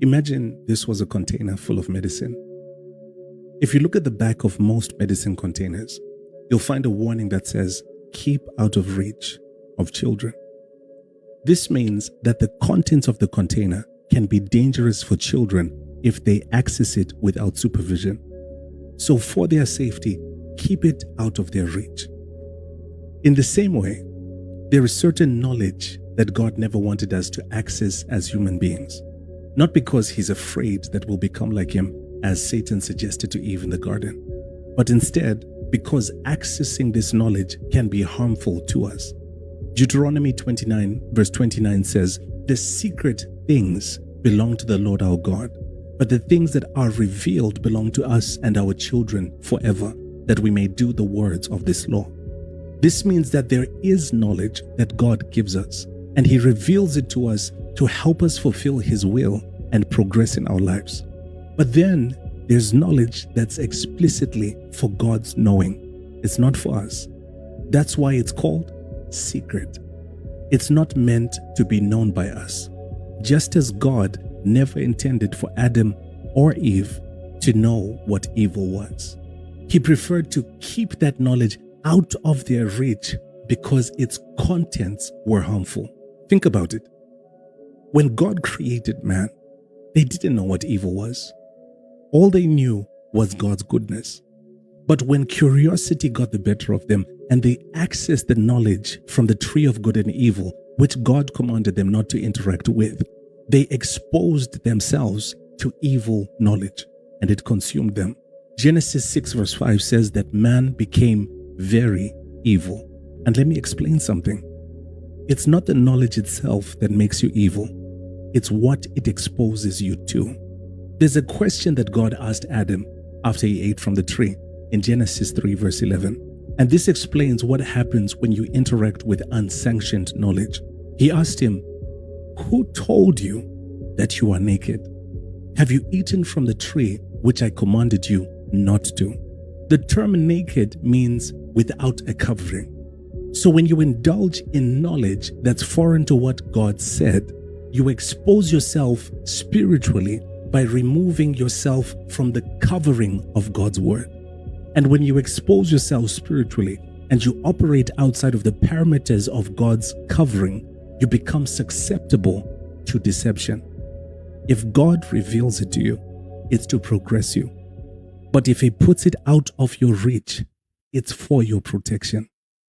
Imagine this was a container full of medicine. If you look at the back of most medicine containers, you'll find a warning that says, "Keep out of reach of children." This means that the contents of the container can be dangerous for children if they access it without supervision. So for their safety, keep it out of their reach. In the same way, there is certain knowledge that God never wanted us to access as human beings. Not because he's afraid that we'll become like him, as Satan suggested to Eve in the garden, but instead because accessing this knowledge can be harmful to us. Deuteronomy 29 verse 29 says, "The secret things belong to the Lord our God, but the things that are revealed belong to us and our children forever, that we may do the words of this law." This means that there is knowledge that God gives us, and he reveals it to us to help us fulfill his will and progress in our lives. But then there's knowledge that's explicitly for God's knowing. It's not for us. That's why it's called secret. It's not meant to be known by us. Just as God never intended for Adam or Eve to know what evil was. He preferred to keep that knowledge out of their reach because its contents were harmful. Think about it. When God created man, they didn't know what evil was. All they knew was God's goodness. But when curiosity got the better of them and they accessed the knowledge from the tree of good and evil, which God commanded them not to interact with, they exposed themselves to evil knowledge and it consumed them. Genesis 6 verse 5 says that man became very evil. And let me explain something. It's not the knowledge itself that makes you evil. It's what it exposes you to. There's a question that God asked Adam after he ate from the tree in Genesis 3 verse 11. And this explains what happens when you interact with unsanctioned knowledge. He asked him, "Who told you that you are naked? Have you eaten from the tree which I commanded you not to?" The term naked means without a covering. So when you indulge in knowledge that's foreign to what God said, you expose yourself spiritually by removing yourself from the covering of God's word. And when you expose yourself spiritually and you operate outside of the parameters of God's covering, you become susceptible to deception. If God reveals it to you, it's to progress you. But if he puts it out of your reach, it's for your protection.